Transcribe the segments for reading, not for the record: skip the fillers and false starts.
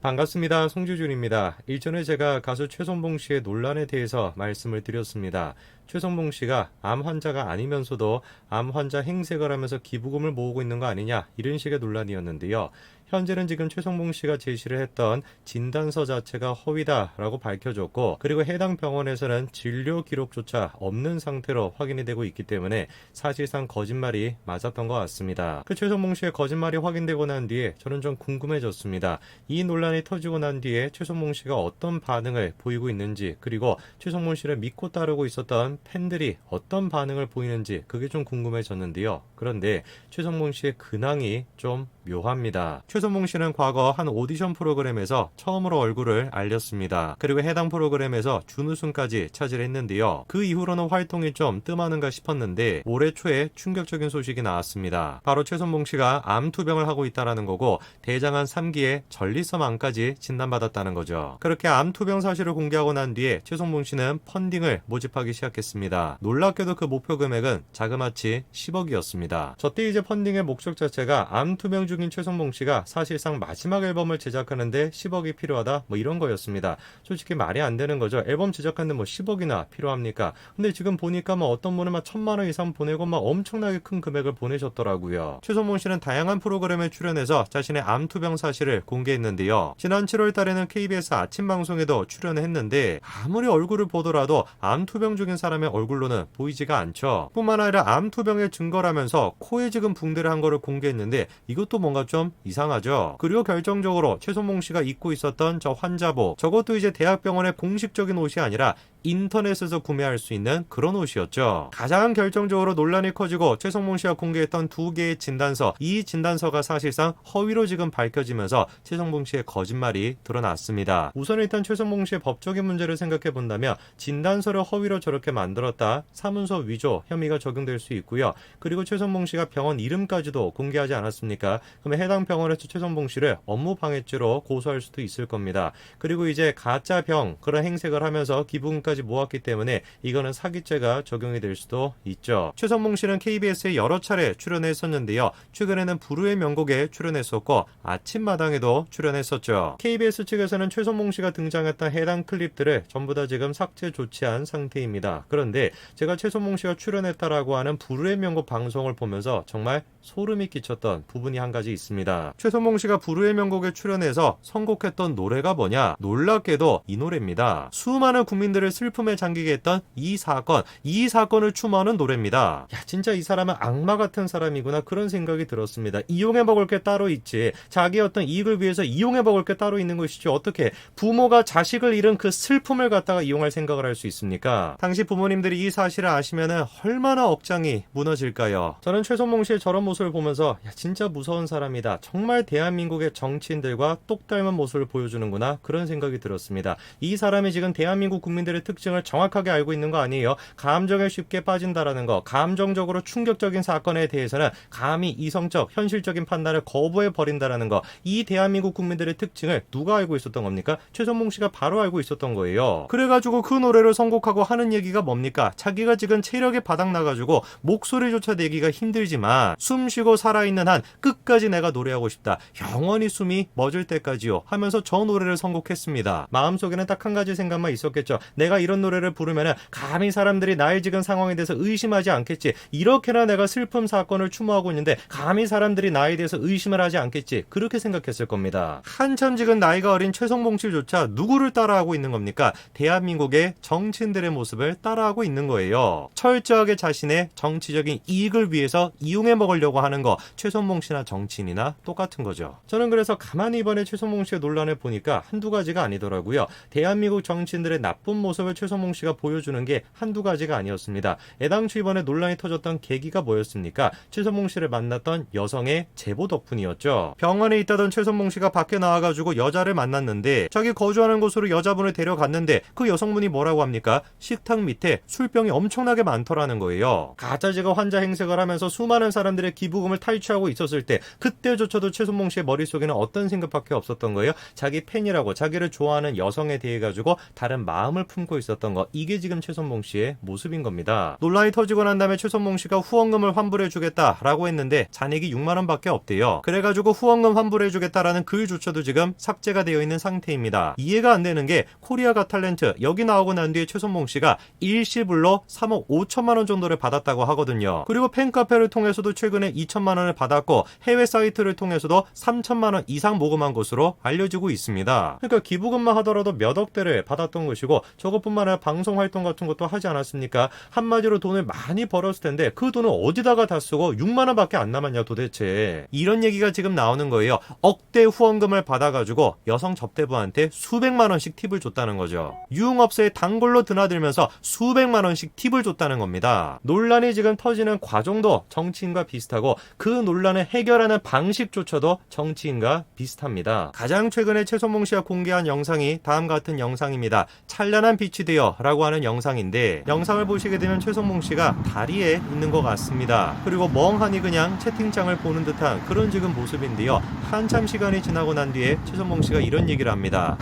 반갑습니다. 송주준입니다. 일전에 제가 가수 최성봉 씨의 논란에 대해서 말씀을 드렸습니다. 최성봉 씨가 암 환자가 아니면서도 암 환자 행색을 하면서 기부금을 모으고 있는 거 아니냐, 이런 식의 논란이었는데요. 현재는 지금 최성봉 씨가 제시를 했던 진단서 자체가 허위다라고 밝혀졌고, 그리고 해당 병원에서는 진료 기록조차 없는 상태로 확인이 되고 있기 때문에 사실상 거짓말이 맞았던 것 같습니다. 그 최성봉 씨의 거짓말이 확인되고 난 뒤에 저는 좀 궁금해졌습니다. 이 논란이 터지고 난 뒤에 최성봉 씨가 어떤 반응을 보이고 있는지, 그리고 최성봉 씨를 믿고 따르고 있었던 팬들이 어떤 반응을 보이는지, 그게 좀 궁금해졌는데요. 그런데 최성봉 씨의 근황이 좀 묘합니다. 최성봉 씨는 과거 한 오디션 프로그램에서 처음으로 얼굴을 알렸습니다. 그리고 해당 프로그램에서 준우승까지 차지했는데요. 그 이후로는 활동이 좀 뜸하는가 싶었는데 올해 초에 충격적인 소식이 나왔습니다. 바로 최성봉 씨가 암 투병을 하고 있다는 거고, 대장암 3기에 전립선 암까지 진단받았다는 거죠. 그렇게 암 투병 사실을 공개하고 난 뒤에 최성봉 씨는 펀딩을 모집하기 시작했습니다. 놀랍게도 그 목표 금액은 자그마치 10억이었습니다. 저때 이제 펀딩의 목적 자체가 암 투병 중인 최성봉 씨가 사실상 마지막 앨범을 제작하는데 10억이 필요하다, 이런 거였습니다. 솔직히 말이 안 되는 거죠. 앨범 제작하는데 10억이나 필요합니까? 근데 지금 보니까 어떤 분은 1,000만 원 이상 보내고 엄청나게 큰 금액을 보내셨더라고요. 최성봉 씨는 다양한 프로그램에 출연해서 자신의 암 투병 사실을 공개했는데요. 지난 7월 달에는 KBS 아침 방송에도 출연했는데 아무리 얼굴을 보더라도 암 투병 중인 사람의 얼굴로는 보이지가 않죠. 뿐만 아니라 암 병의 증거라면서 코에 지금 붕대를 한 거를 공개했는데 이것도 뭔가 좀 이상하죠. 그리고 결정적으로 최성봉 씨가 입고 있었던 저 환자복, 저것도 이제 대학병원의 공식적인 옷이 아니라 인터넷에서 구매할 수 있는 그런 옷이었죠. 가장 결정적으로 논란이 커지고 최성봉 씨가 공개했던 2개의 진단서, 이 진단서가 사실상 허위로 지금 밝혀지면서 최성봉 씨의 거짓말이 드러났습니다. 우선 일단 최성봉 씨의 법적인 문제를 생각해 본다면 진단서를 허위로 저렇게 만들었다, 사문서 위조 혐의가 적용될 수 있고요. 그리고 최성봉 씨가 병원 이름까지도 공개하지 않았습니까? 그러면 해당 병원에서 최성봉 씨를 업무방해죄로 고소할 수도 있을 겁니다. 그리고 이제 가짜 병 그런 행색을 하면서 기부금까지 모았기 때문에 이거는 사기죄가 적용이 될 수도 있죠. 최성봉 씨는 KBS에 여러 차례 출연했었는데요. 최근에는 불후의 명곡에 출연했었고 아침마당에도 출연했었죠. KBS 측에서는 최성봉 씨가 등장했던 해당 클립들을 전부 다 지금 삭제 조치한 상태입니다. 그런데 제가 최성봉 씨가 출연했다라고 하는 불후의 명곡 방송을 보면서 정말 소름이 끼쳤던 부분이 한 가지 있습니다. 최성봉 씨가 불후의 명곡에 출연해서 선곡했던 노래가 뭐냐? 놀랍게도 이 노래입니다. 수많은 국민들을 슬픔에 잠기게 했던 이 사건을 추모하는 노래입니다. 야, 진짜 이 사람은 악마 같은 사람이구나, 그런 생각이 들었습니다. 이용해 먹을 게 따로 있지, 자기의 어떤 이익을 위해서 이용해 먹을 게 따로 있는 것이지, 어떻게 부모가 자식을 잃은 그 슬픔을 갖다가 이용할 생각을 할 수 있습니까? 당시 부모님들이 이 사실을 아시면은 얼마나 억장이 무너질까요? 저는 최성봉 씨의 저런 모습을 보면서 야, 진짜 무서운 사람이다, 정말 대한민국의 정치인들과 똑 닮은 모습을 보여주는구나, 그런 생각이 들었습니다. 이 사람이 지금 대한민국 국민들의 특징을 정확하게 알고 있는 거 아니에요? 감정에 쉽게 빠진다라는 거, 감정적으로 충격적인 사건에 대해서는 감히 이성적, 현실적인 판단을 거부해 버린다라는 거, 이 대한민국 국민들의 특징을 누가 알고 있었던 겁니까? 최성봉 씨가 바로 알고 있었던 거예요. 그래가지고 그 노래를 선곡하고 하는 얘기가 뭡니까? 자기가 지금 체력이 바닥 나가지고 목소리조차 내기가 힘들지만 숨 쉬고 살아있는 한 끝까지 내가 노래하고 싶다, 영원히 숨이 멎을 때까지요, 하면서 저 노래를 선곡했습니다. 마음속에는 딱 한 가지 생각만 있었겠죠. 내가 이런 노래를 부르면은 감히 사람들이 나의 지금 상황에 대해서 의심하지 않겠지, 이렇게나 내가 슬픔 사건을 추모하고 있는데 감히 사람들이 나에 대해서 의심을 하지 않겠지, 그렇게 생각했을 겁니다. 한참 지금 나이가 어린 최성봉 씨조차 누구를 따라하고 있는 겁니까? 대한민국의 정치인들의 모습을 따라하고 있는 거예요. 철저하게 자신의 정치적인 이익을 위해서 이용해 먹으려고 하는 거, 최성봉 씨나 정치인이나 똑같은 거죠. 저는 그래서 가만히 이번에 최성봉 씨의 논란을 보니까 한두 가지가 아니더라고요. 대한민국 정치인들의 나쁜 모습을 최성봉 씨가 보여주는 게 한두 가지가 아니었습니다. 애당초 이번에 논란이 터졌던 계기가 뭐였습니까? 최성봉 씨를 만났던 여성의 제보 덕분이었죠. 병원에 있다던 최성봉 씨가 밖에 나와가지고 여자를 만났는데, 자기 거주하는 곳으로 여자분을 데려갔는데 그 여성분이 뭐라고 합니까? 식탁 밑에 술병이 엄청나게 많더라는 거예요. 가짜지가 환자 행색을 하면서 수많은 사람들의 기부금을 탈취하고 있었을 때 그때조차도 최선봉 씨의 머릿속에는 어떤 생각밖에 없었던 거예요? 자기 팬이라고 자기를 좋아하는 여성에 대해 가지고 다른 마음을 품고 있었던 거. 이게 지금 최선봉 씨의 모습인 겁니다. 논란이 터지고 난 다음에 최선봉 씨가 후원금을 환불해주겠다라고 했는데 잔액이 6만 원밖에 없대요. 그래가지고 후원금 환불해주겠다라는 글조차도 지금 삭제가 되어 있는 상태입니다. 이해가 안 되는 게 코리아 가 탤런트 여기 나오고 난 뒤에 최선봉 씨가 일시불로 3억 5천만 원 정도를 받았다고 하거든요. 그리고 팬카페를 통해서도 최근에 2천만 원을 받았고 해외 사이트를 통해서도 3천만 원 이상 모금한 것으로 알려지고 있습니다. 그러니까 기부금만 하더라도 몇 억대를 받았던 것이고 저것뿐만 아니라 방송 활동 같은 것도 하지 않았습니까? 한마디로 돈을 많이 벌었을 텐데 그 돈을 어디다가 다 쓰고 6만 원밖에 안 남았냐 도대체. 이런 얘기가 지금 나오는 거예요. 억대 후원금을 받아가지고 여성 접대부한테 수백만 원씩 팁을 줬다는 거죠. 유흥업소에 단골로 드나들면서 수백만 원씩 팁을 줬다는 겁니다. 논란이 지금 터지는 과정도 정치인과 비슷하고 그 논란을 해결하는 방식조차도 정치인과 비슷합니다. 가장 최근에 최선봉 씨가 공개한 영상이 다음 같은 영상입니다. 찬란한 빛이 되어 라고 하는 영상인데 영상을 보시게 되면 최선봉 씨가 다리에 있는 것 같습니다. 그리고 멍하니 그냥 채팅창을 보는 듯한 그런 지금 모습인데요. 한참 시간이 지나고 난 뒤에 최선봉 씨가 이런 얘기를 합니다.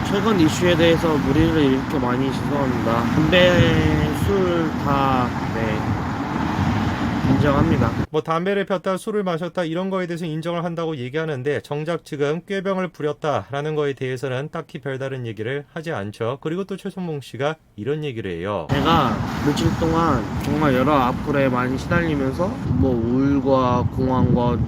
최근 이슈에 대해서 무리를 일으켜 많이 죄송합니다. 담배, 술 다 인정합니다. 뭐 담배를 폈다 술을 마셨다 이런 거에 대해서 인정을 한다고 얘기하는데 정작 지금 꾀병을 부렸다라는 거에 대해서는 딱히 별다른 얘기를 하지 않죠. 그리고 또 최선봉 씨가 이런 얘기를 해요. 제가 며칠 동안 정말 여러 악플에 많이 시달리면서 뭐 우울과 공황과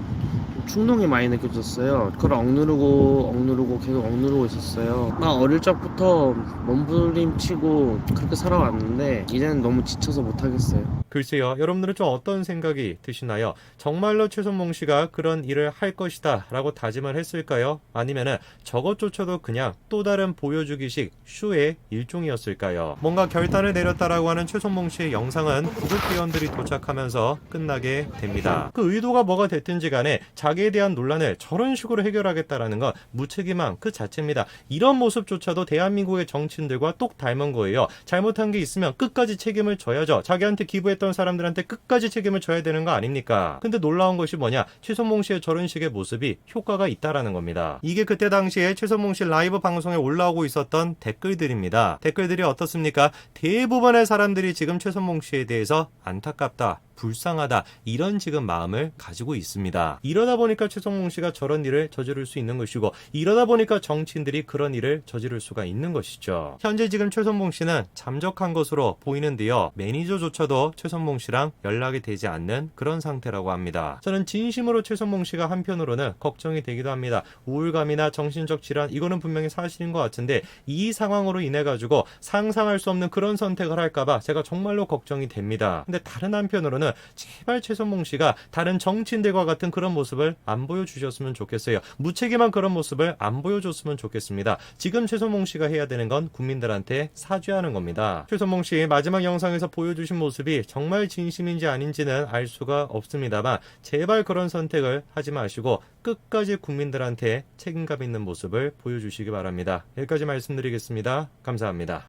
충동이 많이 느껴졌어요. 그걸 억누르고 계속 억누르고 있었어요. 나 어릴 적부터 몸부림치고 그렇게 살아왔는데 이제는 너무 지쳐서 못하겠어요. 글쎄요, 여러분들은 좀 어떤 생각이 드시나요? 정말로 최선봉 씨가 그런 일을 할 것이다 라고 다짐을 했을까요? 아니면은 저것조차도 그냥 또 다른 보여주기식 쇼의 일종이었을까요? 뭔가 결단을 내렸다라고 하는 최선봉 씨의 영상은 구독회원들이 도착하면서 끝나게 됩니다. 그 의도가 뭐가 됐든지 간에 자기에 대한 논란을 저런 식으로 해결하겠다라는 건 무책임함 그 자체입니다. 이런 모습조차도 대한민국의 정치인들과 똑 닮은 거예요. 잘못한 게 있으면 끝까지 책임을 져야죠. 자기한테 기부했던 사람들한테 끝까지 책임을 져야 되는 거 아닙니까? 근데 놀라운 것이 뭐냐? 최선봉 씨의 저런 식의 모습이 효과가 있다라는 겁니다. 이게 그때 당시에 최선봉 씨 라이브 방송에 올라오고 있었던 댓글들입니다. 댓글들이 어떻습니까? 대부분의 사람들이 지금 최선봉 씨에 대해서 안타깝다, 불쌍하다 이런 지금 마음을 가지고 있습니다. 이러다 보니까 최선봉 씨가 저런 일을 저지를 수 있는 것이고 이러다 보니까 정치인들이 그런 일을 저지를 수가 있는 것이죠. 현재 지금 최선봉 씨는 잠적한 것으로 보이는데요. 매니저조차도 최선봉 씨랑 연락이 되지 않는 그런 상태라고 합니다. 저는 진심으로 최선봉 씨가 한편으로는 걱정이 되기도 합니다. 우울감이나 정신적 질환 이거는 분명히 사실인 것 같은데 이 상황으로 인해 가지고 상상할 수 없는 그런 선택을 할까봐 제가 정말로 걱정이 됩니다. 근데 다른 한편으로는 제발 최선봉 씨가 다른 정치인들과 같은 그런 모습을 안 보여주셨으면 좋겠어요. 무책임한 그런 모습을 안 보여줬으면 좋겠습니다. 지금 최선봉 씨가 해야 되는 건 국민들한테 사죄하는 겁니다. 최선봉 씨 마지막 영상에서 보여주신 모습이 정말 진심인지 아닌지는 알 수가 없습니다만 제발 그런 선택을 하지 마시고 끝까지 국민들한테 책임감 있는 모습을 보여주시기 바랍니다. 여기까지 말씀드리겠습니다. 감사합니다.